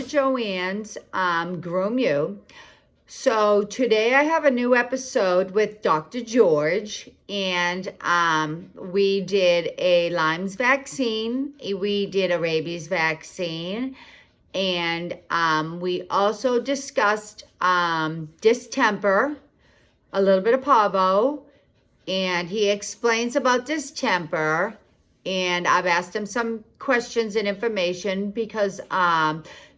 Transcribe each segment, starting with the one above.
Joanne's Groom U. So today I have a new episode with Dr. George, and we did a Lyme's vaccine, we did a rabies vaccine, and we also discussed distemper, a little bit of parvo, and he explains about distemper. And I've asked him some questions and information because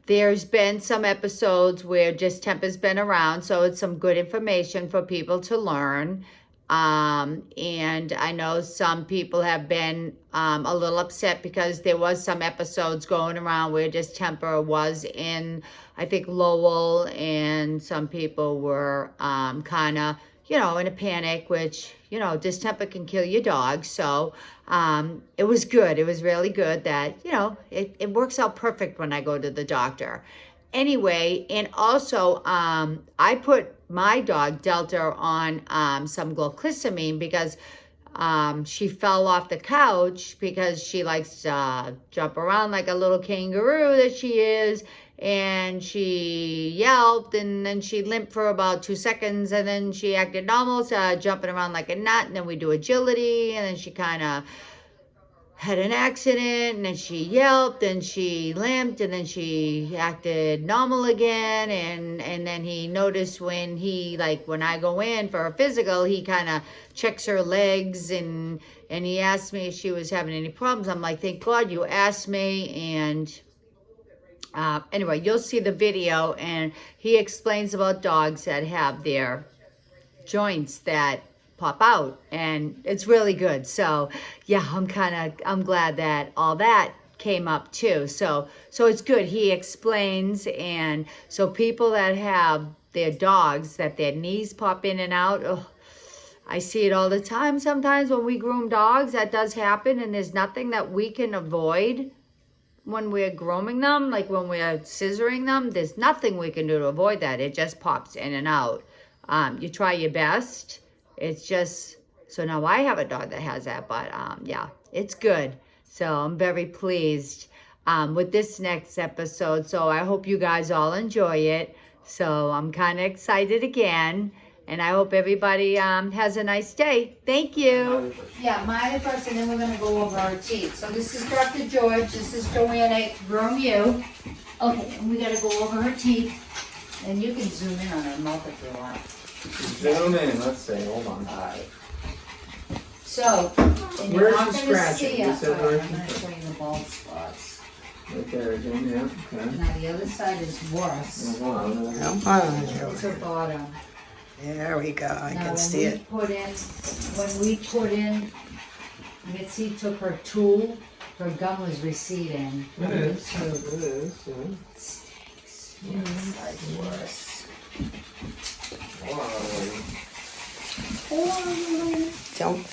there's been some episodes where distemper's been around, so it's some good information for people to learn. And I know some people have been a little upset because there was some episodes going around where distemper was in, I think, Lowell, and some people were kind of, in a panic, which, distemper can kill your dog. So it was good. It was really good that, it works out perfect when I go to the doctor. Anyway, and also I put my dog Delta on some glucosamine because she fell off the couch because she likes to jump around like a little kangaroo that she is. And she yelped, and then she limped for about 2 seconds, and then she acted normal, jumping around like a nut, and then we do agility, and then she kind of had an accident, and then she yelped, and she limped, and then she acted normal again, and then he noticed when I go in for a physical, he kind of checks her legs, and he asked me if she was having any problems. I'm like, thank God you asked me, and anyway, you'll see the video, and he explains about dogs that have their joints that pop out, and it's really good. So yeah, I'm glad that all that came up too. So it's good. He explains, and so people that have their dogs that their knees pop in and out, I see it all the time. Sometimes when we groom dogs, that does happen, and there's nothing that we can avoid when we're grooming them, like when we're scissoring them. There's nothing we can do to avoid that. It just pops in and out. You try your best. It's just, so now I have a dog that has that, but yeah, it's good. So I'm very pleased with this next episode. So I hope you guys all enjoy it. So I'm kind of excited again. And I hope everybody has a nice day. Thank you. Yeah, Maya first, and then we're going to go over our teeth. So this is Dr. George. This is Joanne at Groom U. Okay, and we got to go over her teeth. And you can zoom in on her mouth if you want. Zoom in. Let's see. Hold on. All right. So, and where's you're not she going to scratching? see You it. said All right, where I'm she- going to show you the bald spots. Right there again. Yeah. Okay. Now the other side is worse. Hold on. Come on, It's her bottom. there we go. I Now, can see it. when we put in, Mitzi took her tool, her gum was receding. It is. So It is. Yeah. it stinks. Yes, it's worse. Wow. Jump.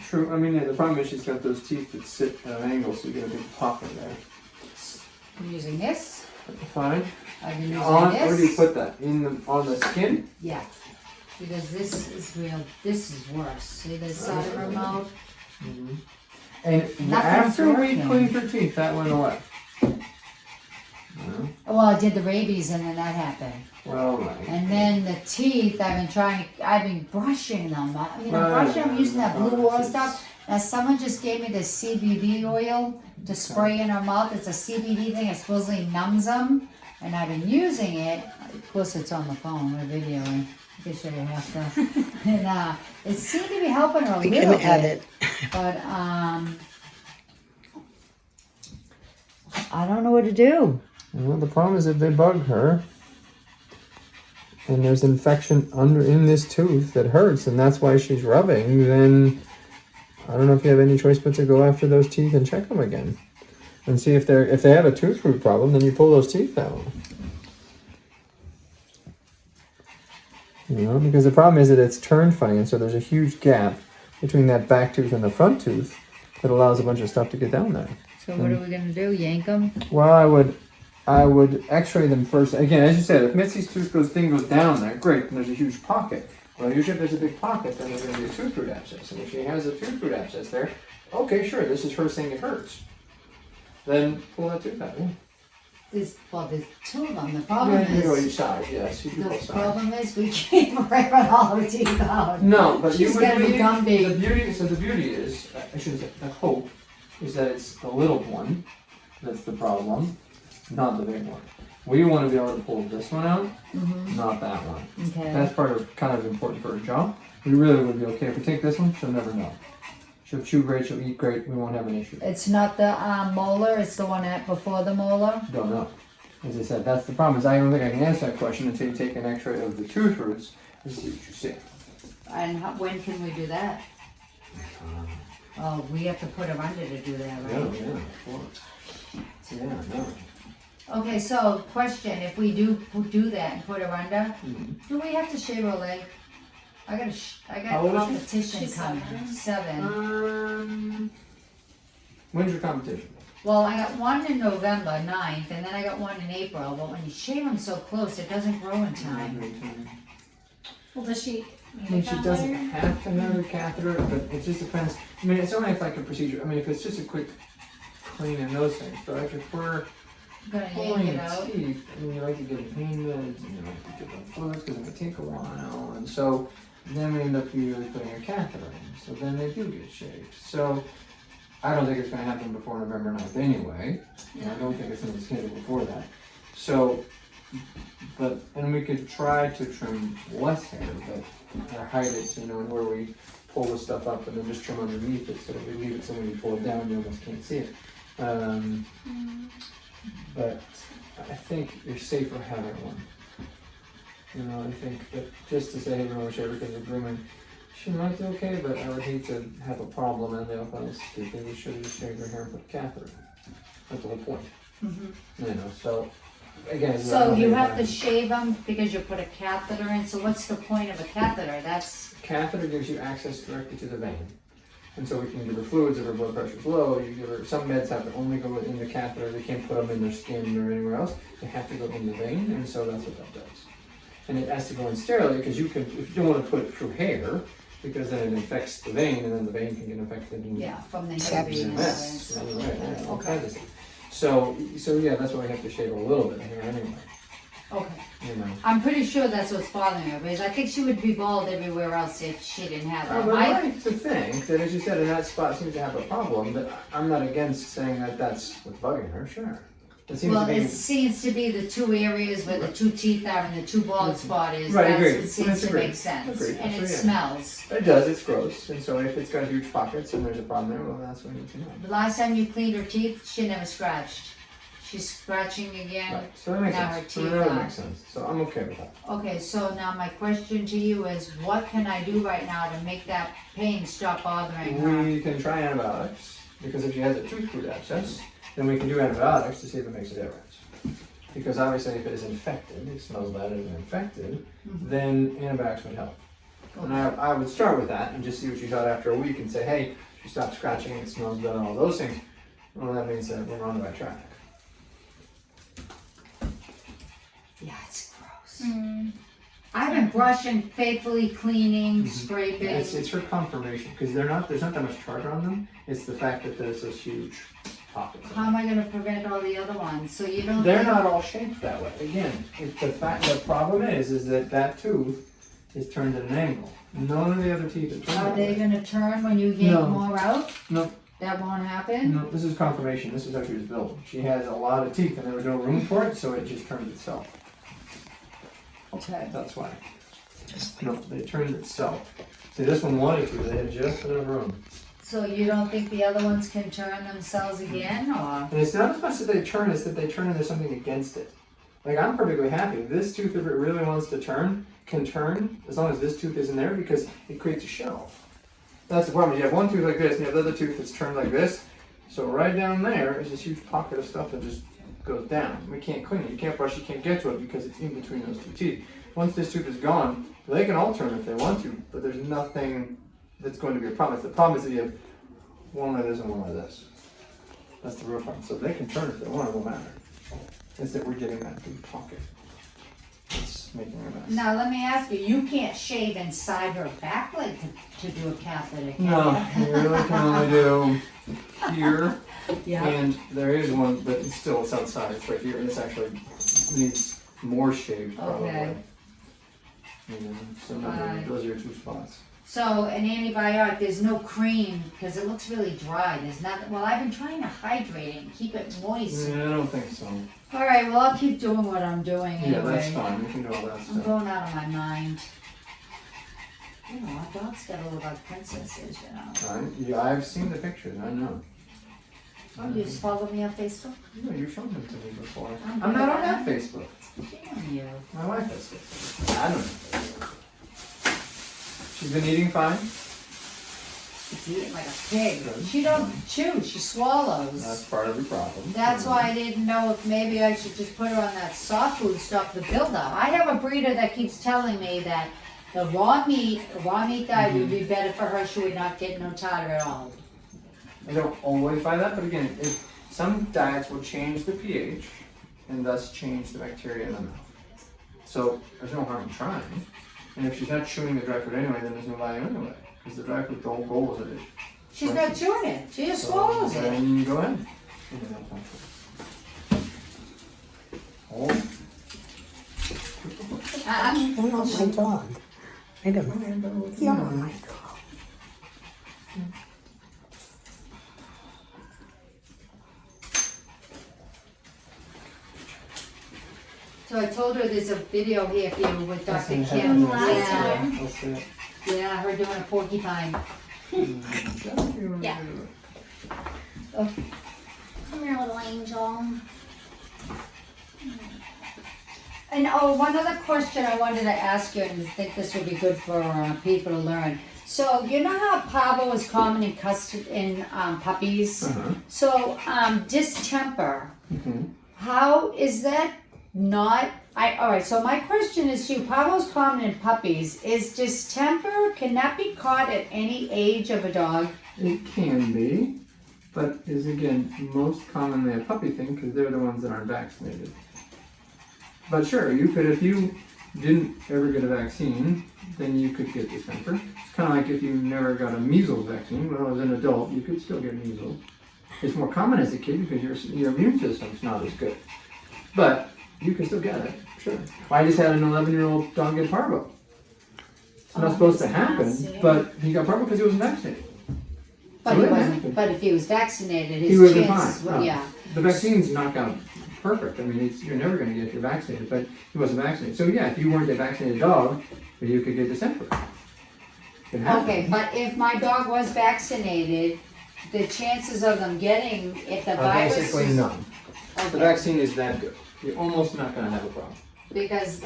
True. I mean, yeah, the problem is she's got those teeth that sit at an angle, so you get a big pop in there. I'm using this. Fine. I've been using On this. where do you put that? On the skin? Yeah, because this is real. This is worse. See the side of her mouth? Mm-hmm. And Nothing's after we working. cleaned her teeth, that went away. No? Well, I did the rabies, and then that happened. Well, right. And then the teeth, I've been brushing them. I'm brushing them using that blue oil stuff. Now, someone just gave me this CBD oil to spray in her mouth. It's a CBD thing. It supposedly numbs them. And I've been using it. Of course, it's on the phone. We're videoing. I can show you after. And it seemed to be helping her a We little can add bit. it. But I don't know what to do. Well, the problem is if they bug her, and there's infection in this tooth that hurts, and that's why she's rubbing, then I don't know if you have any choice but to go after those teeth and check them again. And see if they have a tooth root problem, then you pull those teeth out. Because the problem is that it's turned funny, and so there's a huge gap between that back tooth and the front tooth that allows a bunch of stuff to get down there. So what are we going to do? Yank them? Well, I would I would x-ray them first. Again, as you said, if Mitzi's thing goes down there, great, and there's a huge pocket. Well, usually if there's a big pocket, then there's going to be a tooth root abscess. And if she has a tooth root abscess there, okay, sure, this is her saying it hurts. Then pull that tooth out, yeah. There's two of them. The problem Yeah, you go is, each side, yes. You can the both sides. problem is we can't rip all the teeth out. No, but She's you gonna would be Gumby. the beauty is, I should say, the hope is that it's the little one that's the problem, not the big one. We want to be able to pull this one out, not that one. Okay. That's part of kind of important for her jaw. We really would be okay if we take this one. She'll never know. She'll chew great. She'll eat great. We won't have an issue. It's not the molar. It's the one before the molar. Don't know. As I said, that's the problem. Is I don't think I can answer that question until you take an X-ray of the tooth roots and see what you see. And when can we do that? Oh, we have to put her under to do that, right? Yeah, of course. Yeah, no. Okay, so question: if we do that and put her under, Mm-hmm. do we have to shave her leg? I got How old is she? competition She's coming. 7. When's your competition? Well, I got one in November 9th, and then I got one in April. But when you shave them so close, it doesn't grow in time. Well, does she I need mean, a she doesn't catheter? have to have a catheter, but it just depends. I mean, it's only if like a procedure. I mean, if it's just a quick clean and those things. But like if we're Gonna yank pulling it out. teeth, I mean, you like to give them pain meds, and you like to give them fluids because it can take a while, and so then we end up usually putting a catheter in. So then they do get shaved. So I don't think it's going to happen before November 9th anyway. And I don't think it's going to be scheduled before that. So, and we could try to trim less hair, but or hide it, where we pull the stuff up and then just trim underneath it. So if we leave it so when you pull it down, you almost can't see it. But I think you're safer having one. I think that just to say, hey, we're shave because of grooming, she might be okay, but I would hate to have a problem and they'll probably think you should have just shaved her hair and put a catheter in. That's the whole point. So again. So you have to shave them because you put a catheter in. So what's the point of a catheter? Catheter gives you access directly to the vein. And so we can give her fluids if her blood pressure is low. You give her, some meds have to only go in the catheter. They can't put them in their skin or anywhere else. They have to go in the vein, and so that's what that does. And it has to go in sterilely because if you don't want to put it through hair, because then it infects the vein, and then the vein can get infected. And from the mess. heaviness. All kinds of stuff. So yeah, that's why we have to shave a little bit here anyway. Okay. I'm pretty sure that's what's bothering her because I think she would be bald everywhere else if she didn't have I it. would like to think that, as you said, in that spot seems to have a problem, but I'm not against saying that that's what's bugging her, sure. It seems Well, to be. it seems to be the two areas where the two teeth are and the two bald spot is. Right, That's agreed. what seems That's to agreed. make sense. Agreed. And So, it yeah. smells. It does, it's gross, and so if it's got huge pockets and there's a problem there, well, that's what we need to know. The last time you cleaned her teeth, she never scratched. She's scratching again. Right, so that makes Now sense. her So teeth that are- makes sense. So I'm okay with that. Okay, so now my question to you is, what can I do right now to make that pain stop bothering her? We can try antibiotics, because if she has a tooth root abscess, then we can do antibiotics to see if it makes a difference. Because obviously if it is infected, it smells bad and infected, then antibiotics would help. And I would start with that and just see what you got after a week and say, hey, she stopped scratching, it smells better, all those things. Well, that means that we're on the right track. Yeah, it's gross. I've been brushing, faithfully cleaning, scraping. It's her confirmation, because there's not that much tartar on them. It's the fact that there's this huge pocket. How am I going to prevent all the other ones? So you don't. They're not all shaped that way. Again, the problem is that tooth is turned at an angle. None of the other teeth are turned. Are that they way. going to turn when you yank No. more out? No. That won't happen. No, this is confirmation. This is how she was built. She has a lot of teeth, and there was no room for it, so it just turned itself. Okay. That's why. No, they turned itself. See, this one wanted to. They had just enough room. So you don't think the other ones can turn themselves again, or? And it's not as much that they turn, it's that they turn and there's something against it. Like, I'm perfectly happy. This tooth, if it really wants to turn, can turn, as long as this tooth isn't there, because it creates a shell. That's the problem. You have one tooth like this, and you have the other tooth that's turned like this. So right down there is this huge pocket of stuff that just goes down. We can't clean it. You can't brush, you can't get to it because it's in between those two teeth. Once this tooth is gone, they can all turn if they want to, but there's nothing that's going to be a problem. The problem is that you have one like this and one like this. That's the real problem. So they can turn if they want, it won't matter. is that we're getting that big pocket. It's making a mess. Now, let me ask you, you can't shave inside her back leg to do a catheter, can No, you? you really can only do here, Yeah. and there is one, but it's outside. It's right here, and it's actually needs more shave probably. Okay. So no, Right. those are your 2 spots. So, an antibiotic, there's no cream, because it looks really dry. There's not, well, I've been trying to hydrate it and keep it moist. Yeah, I don't think so. All right, well, I'll keep doing what I'm doing anyway. Yeah, that's fine. We can do all that I'm stuff. going out of my mind. You know, our dogs gotta look like princesses, you know. Right? Yeah, I've seen the pictures. I know. Oh, you just follow me on Facebook? No, you've shown them to me before. I'm I'm not good on at that Facebook. Damn you. My wife has Facebook. I don't know. She's been eating fine. She's eating like a pig. Good. She don't chew, she swallows. That's part of the problem. That's why I didn't know if maybe I should just put her on that soft food stuff to build up. I have a breeder that keeps telling me that the raw meat diet would be better for her. She would not get no tartar at all. I don't always buy that, but again, some diets will change the pH and thus change the bacteria in the mouth. So there's no harm in trying. And if she's not chewing the dry food anyway, then there's no value anyway. Because the dry food, the whole goal is that it. She's not chewing it. She just swallows it. Then go ahead. Oh. You're not my dog. I don't know. You're my dog. So I told her there's a video here for you with Dr. Kim. Kim. Yeah. Let's see it. Yeah, her doing a porcupine. Yeah. Oh, Come here, little angel. and one other question I wanted to ask you, and I think this would be good for people to learn. So you know how parvo is common in puppies? Uh-huh. So distemper, Mm-hmm. how is that not? All right. So my question is to you: parvo is common in puppies. Is distemper, can that be caught at any age of a dog? It can be, but is again most commonly a puppy thing because they're the ones that aren't vaccinated. But sure, you could, if you didn't ever get a vaccine, then you could get distemper. It's kind of like if you never got a measles vaccine. When I was an adult, you could still get measles. It's more common as a kid because your immune system's not as good. But you can still get it, sure. I just had an 11-year-old dog get parvo. It's not supposed to happen, but he got parvo because he wasn't vaccinated. But So he it wasn't. happened. But if he was vaccinated, He his would have been chances, fine. yeah. The vaccines knock out perfect. I mean, you're never going to get if you're vaccinated, but he wasn't vaccinated. So yeah, if you weren't a vaccinated dog, you could get distemper. It happens. Okay, but if my dog was vaccinated, the chances of them getting, if the virus Basically is, none. The okay, vaccine is that good. You're almost not going to have a problem. because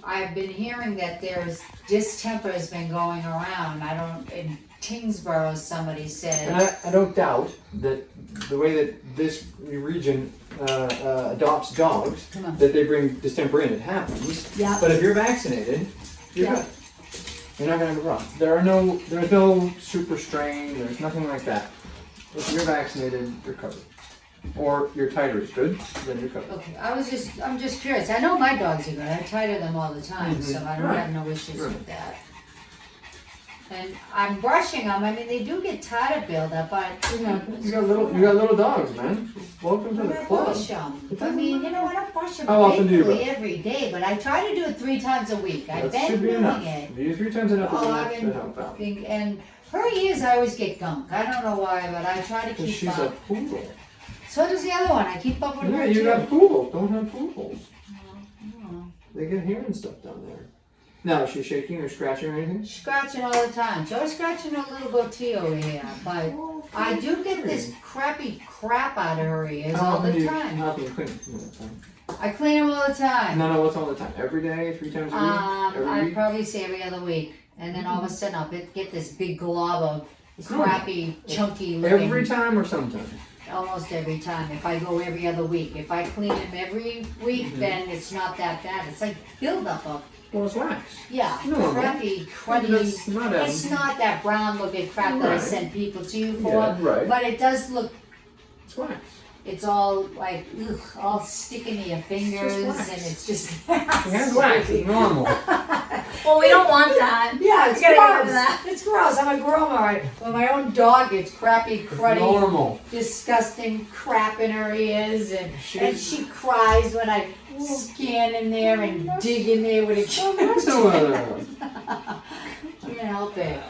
I've been hearing that there's distemper has been going around. I don't, in Tingsboro, somebody And said. I don't doubt that the way that this region adopts dogs, Come on. that they bring distemper in, it happens. Yeah. But if you're vaccinated, you're Yeah. good. You're not gonna have a problem. There's no super strain. There's nothing like that. If you're vaccinated, you're covered. Or your titer is good, then you're covered. Okay, I'm just curious. I know my dogs are good. I titer them all the time, so I don't Right. have no issues Right. with that. And I'm brushing them. I mean, they do get tartar buildup, but You got little dogs, man. Welcome to the I club. brush them. I mean, you know, I don't brush them How often do you regularly brush? every day, but I try to do it 3 times a week. I've That should been be doing enough. it. If you do 3 times enough is Oh, enough I've to help out. been, and her ears, I always get gunk. I don't know why, but I try to Because keep she's a up. poodle. So does the other one. I keep up with Yeah, her you too. got poodles. Don't have poodles. Oh. They get hair and stuff down there. Now, is she shaking or scratching or anything? Scratching all the time. She's always scratching her little goatee over here, but I do get this crappy crap out of her ears all the time. How often you clean them? I clean them all the time. No, what's all the time? Every day, 3 times a week? Every I'd week? probably say every other week, and then all of a sudden I'll get this big glob of crappy, chunky looking. Every time or sometimes? Almost every time. If I go every other week, if I clean them every week, then it's not that bad. It's like buildup of Well, it's wax. no, crappy, cruddy. That's not a... It's not that brown looking crap that I Right. send people to you for, Yeah, right. but it does look. It's wax. it's all like, ugh, all sticking to your fingers, wax. and it's just. She has wax. It's normal. Well, we don't want that. Yeah, it's Gotta get rid of gross. that. It's gross. I'm a groomer. When my own dog gets crappy, cruddy, Normal. disgusting crap in her ears, and She's- she cries when I scan in there and dig in there with a So, Can't help it.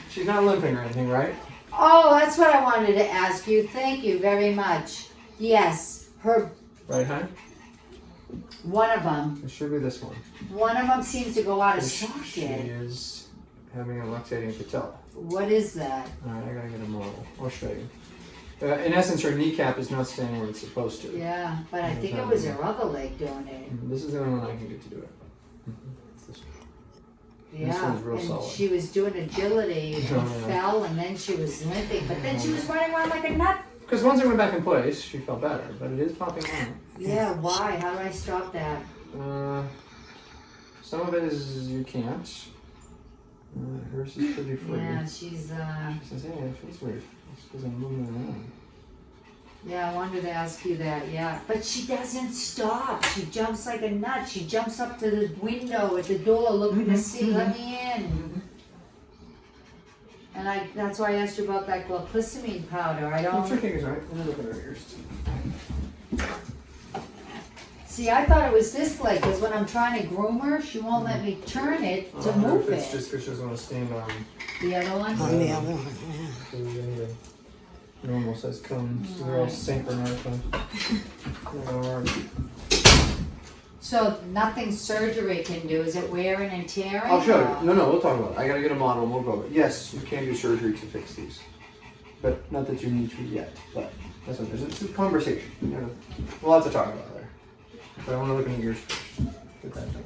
she's not limping or anything, right? Oh, that's what I wanted to ask you. Thank you very much. Yes, her Right hand? one of them. It should be this one. One of them seems to go out of She socket. is having a luxating patella. What is that? Alright, I gotta get a model. I'll show you. In essence, her kneecap is not staying where it's supposed to. Yeah, but I think it was her other leg doing it. This is the only one I can get to do it. It's this one. Yeah, one's real and solid. she was doing agility and Oh, yeah. fell, and then she was limping, but then she was running around like a nut. Because once it went back in place, she felt better, but it is popping out. Yeah, why? How do I stop that? Some of it is you can't. Hers is pretty free. Yeah, She says, hey, it feels weird. It's because I'm moving around. yeah, I wanted to ask you that, yeah. But she doesn't stop. She jumps like a nut. She jumps up to the window at the door looking to see, let me in. And that's why I asked you about that glycosamine powder. I Put your don't, fingers right. I'm looking at her ears too. see, I thought it was this leg, because when I'm trying to groom her, she won't let me turn it to move It's it. just because she doesn't want to stand on The other one? On the other one, yeah. the normal size cones. So they're all synchronized. So nothing surgery can do. Is it wearing and tearing? I'll show or- you. No, we'll talk about it. I gotta get a model and we'll go over it. Yes, you can do surgery to fix these. But not that you need to yet. But that's what it is. It's a conversation. You know, lots to talk about there. But I want to look in the ears first. Get that thing.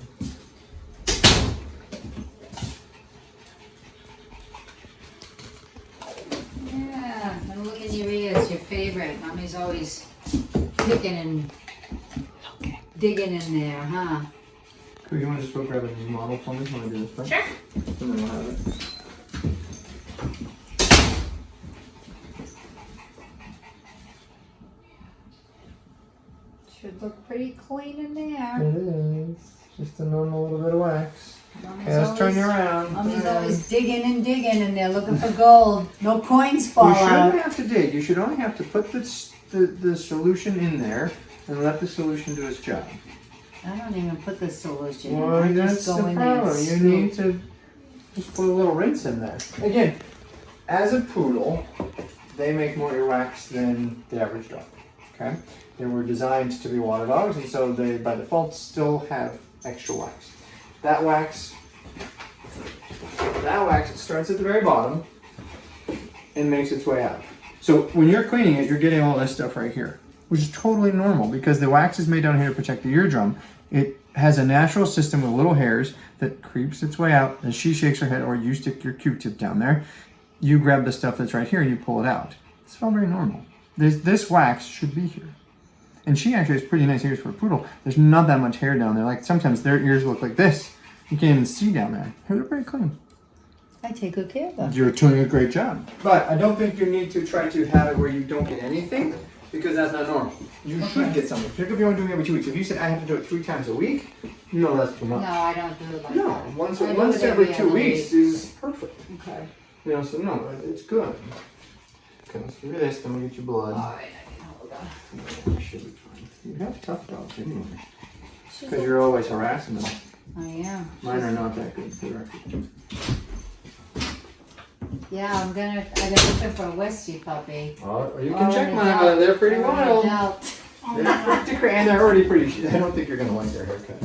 Yeah, and look in your ears, your favorite. Mommy's always picking and digging in there, huh? Cool, you want to just go grab a new model for me when I do this first? Sure. And then we'll have it. Should look pretty clean in there. It is. Just a normal little bit of wax. Mommy's Okay, let's turn you always- around. Mommy's always digging and digging in there looking for gold. No coins fall You shouldn't out. have to dig. You should only have to put the solution in there and let the solution do its job. I don't even put the solution in. Well, I that's just the go in there and problem. You scoop. need to just put a little rinse in there. Again, as a poodle, they make more earwax than the average dog. Okay? They were designed to be water dogs, and so they, by default, still have extra wax. That wax starts at the very bottom and makes its way out. So when you're cleaning it, you're getting all this stuff right here, which is totally normal because the wax is made down here to protect the eardrum. It has a natural system with little hairs that creeps its way out. As she shakes her head, or you stick your Q-tip down there, you grab the stuff that's right here and you pull it out. It's all very normal. This wax should be here. And she actually has pretty nice ears for a poodle. There's not that much hair down there. Like sometimes their ears look like this. You can't even see down there. Hers are pretty clean. I take good care of them. You're doing a great job. But I don't think you need to try to have it where you don't get anything, because that's not normal. You should get something. Particularly if you're only doing it every 2 weeks. If you said I have to do it 3 times a week, no, that's too much. No, I don't do it like No, that. once I do once it every 2 other weeks week. is perfect. Okay. You know, so no, it's good. Okay, let's do this, then we'll get you blood. Alright, I can hold on. Yeah, you should be fine. You have tough dogs anyway. Because you're always harassing them. I am. Mine are not that good for the record. Yeah, I've been looking for a Westie puppy. Oh, you Or can check an mine, adult. but they're pretty Or an wild. adult. They're pretty crazy, and they're already pretty. I don't think you're gonna like their haircut.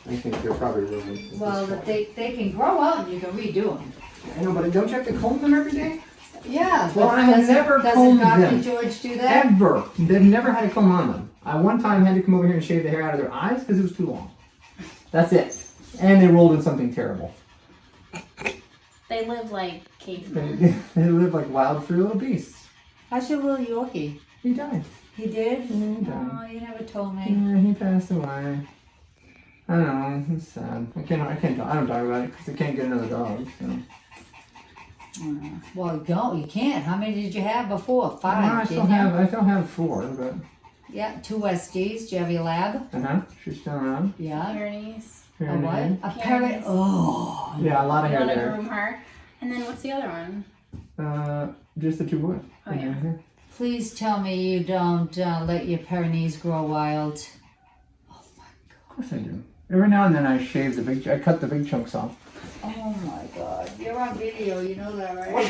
I think they're probably really. Well, they can grow out and you can redo them. I know, but don't you have to comb them every day? Yeah. Well, but I have doesn't- never doesn't combed Dr. them. George do that? Ever. They've never had a comb on them. I one time had to come over here and shave the hair out of their eyes because it was too long. That's it. And they rolled in something terrible. They live like cavemen. They live like wild, free little beasts. How's your little Yorkie? He died. He did? Yeah, he died. Oh, you never told me. Yeah, he passed away. I know, it's sad. I don't talk about it because I can't get another dog. So. Well, you can't. How many did you have before? 5, I didn't you? still have 4, but Yeah, 2 Westies. Do you have your lab? She's still around. Yeah. Pyrenees. A what? A Pyrenees. parrot. Oh. Yeah, a lot of You hair want to there. groom her. And then what's the other one? Just the 2 boys. Oh, yeah. Please tell me you don't let your Pyrenees grow wild. Oh my Of course I do. Every now and then I shave I cut the big chunks off. Oh my God. You're on video, you know that, right?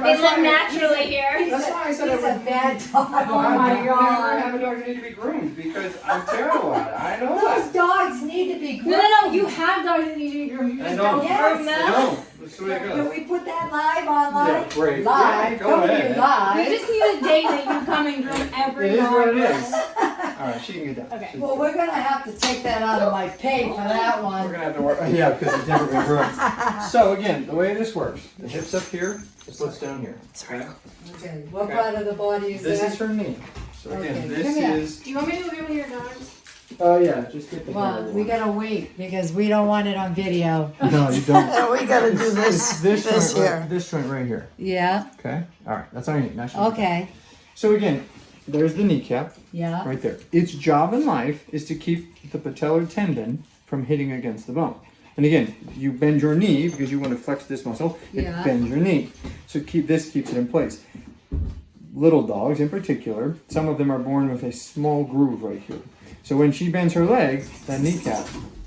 They live naturally here. That's why I said He's a bad dog. Oh my I God. have a dog that need to be groomed because I'm terrible at it. I know Those that. dogs need to be No, groomed. no, no. You have dogs that need to be groomed. You I just don't. don't Yes. groom I them. know. That's the way it Can goes. we put that live online? Yeah, great. Live. Yeah, go Come ahead. here, You live. just need a day that you come and groom every It is dog. what it is. Alright, she can get down. Okay. Well, we're gonna have to take that out of my pay for that We're one. gonna have to work. Yeah, because it's never been groomed. So again, the way this works, the hips up here, the foot's down here. Okay? Okay, what Okay. part of the body is This that? is her knee. So again, Okay, this come here. is. Do you want me to go get one of your dogs? Yeah, just get the Well, hair we one. gotta wait because we don't want it on video. No, you don't. Yeah, we gotta do It's this. this joint here. right, this joint right here. Yeah, Okay. All right. That's all you need. Now she- okay, So again, there's the kneecap yeah, right there. Its job in life is to keep the patellar tendon from hitting against the bone. And again, you bend your knee because you want to flex this muscle. It Yeah. bends your knee. So this keeps it in place. Little dogs in particular, some of them are born with a small groove right here. So when she bends her leg, that kneecap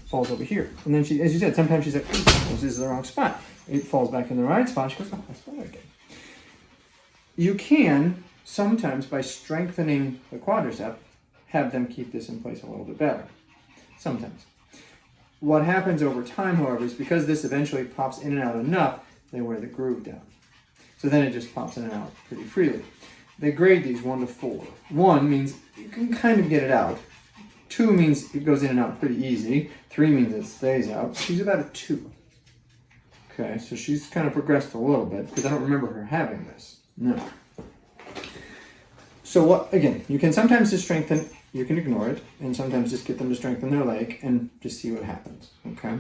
falls over here. And then she, as you said, sometimes she's like, this is the wrong spot. It falls back in the right spot. She goes, oh, that's better again. You can sometimes, by strengthening the quadricep, have them keep this in place a little bit better. Sometimes. What happens over time, however, is because this eventually pops in and out enough, they wear the groove down. So then it just pops in and out pretty freely. They grade these 1 to 4. 1 means you can kind of get it out. 2 means it goes in and out pretty easy. 3 means it stays out. She's about a 2. Okay, so she's kind of progressed a little bit because I don't remember her having this. No. So what, again, you can sometimes just strengthen, you can ignore it, and sometimes just get them to strengthen their leg and just see what happens, okay?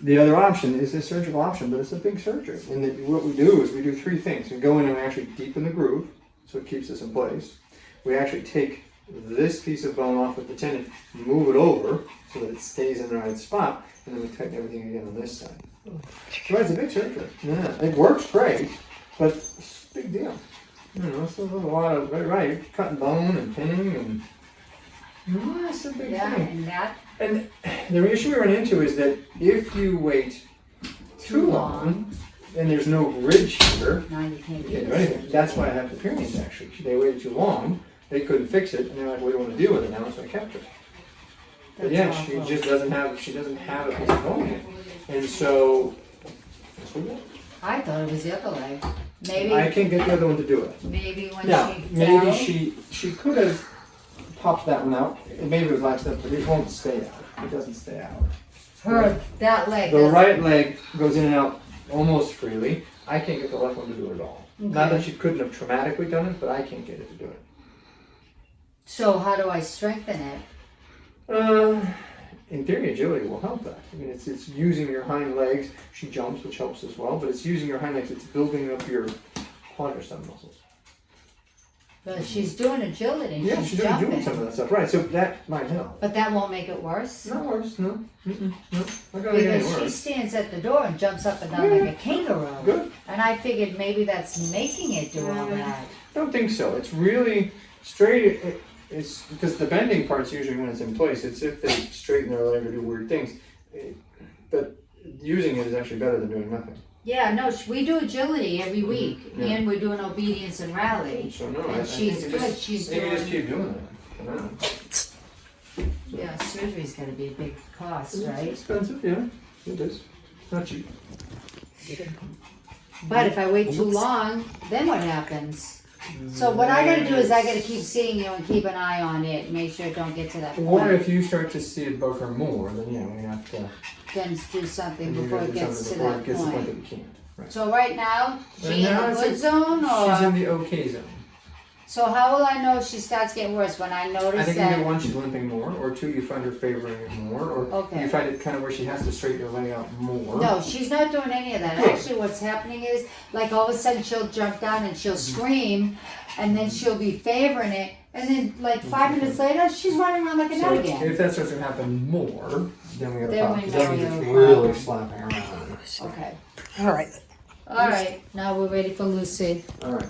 The other option is a surgical option, but it's a big surgery. And what we do is we do 3 things. We go in and we actually deepen the groove, so it keeps this in place. We actually take this piece of bone off with the tendon, move it over so that it stays in the right spot, and then we tighten everything again on this side. So it's a big surgery. Yeah, it works great, but it's a big deal. You know, it's a lot of, right, cutting bone and pinning and, it's a big yeah, thing. and that And the issue we run into is that if you wait too long, and there's no ridge here, now you can't you do can't do this. anything. That's why I have the Pyrenees actually. They waited too long, they couldn't fix it, and they're like, we don't want to deal with it now, so I kept her. But That's yeah, awful. she doesn't have a piece of bone yet. And so, that's what we did. I thought it was the other leg. I Maybe, can't get the other one to do it. maybe when Yeah, she maybe fell. she could have popped that one out. Maybe it was latched up, but it won't stay out. It doesn't stay out. That leg. The doesn't- right leg goes in and out almost freely. I can't get the left one to do it at all. Not Okay. that she couldn't have traumatically done it, but I can't get it to do it. So how do I strengthen it? In theory, agility will help that. I mean, it's using your hind legs. She jumps, which helps as well, but it's using your hind legs. It's building up your quadricep muscles. But she's doing agility. Yeah, she's jumping. doing some of that stuff. Right, so that might help. But that won't make it worse. Not worse, no. No. Not gonna make it any Because she worse. stands at the door and jumps up and down like a kangaroo. Good. And I figured maybe that's making it do all that. I don't think so. It's really straight. It's because the bending part's usually when it's in place. It's if they straighten their leg or do weird things. But using it is actually better than doing nothing. Yeah, no, we do agility every week, Yeah. and we're doing obedience and rally. So no, And I she's think you good. just, She's maybe just doing. keep doing that. For now. Yeah, surgery's got to be a big cost, It's right? expensive, yeah. It is. Not cheap. But if I wait too long, then what happens? So what I got to do is I got to keep seeing you and keep an eye on it, make sure it don't get to that Or point. if you start to see it bug her more, then yeah, we have to Then do something we before have it to do gets to something before that it gets to the point point. that we can't. Right. So right now, she Right in now a it's good zone, She's in or the okay zone. so how will I know if she starts getting worse when I I notice think that? either one, she's limping more, or two, you find her favoring it more, or Okay. you find it kind of where she has to straighten her leg out more. No, she's not doing any of that. Good. Actually, what's happening is, like, all of a sudden she'll jump down and she'll scream, and then she'll be favoring it, And then like 5 minutes later, she's running around like a nut again. if that starts to happen more, then we gotta Then talk. we 'Cause that means know it's you- really slapping around. Okay. All right. All right. Now we're ready for Lucy. All right.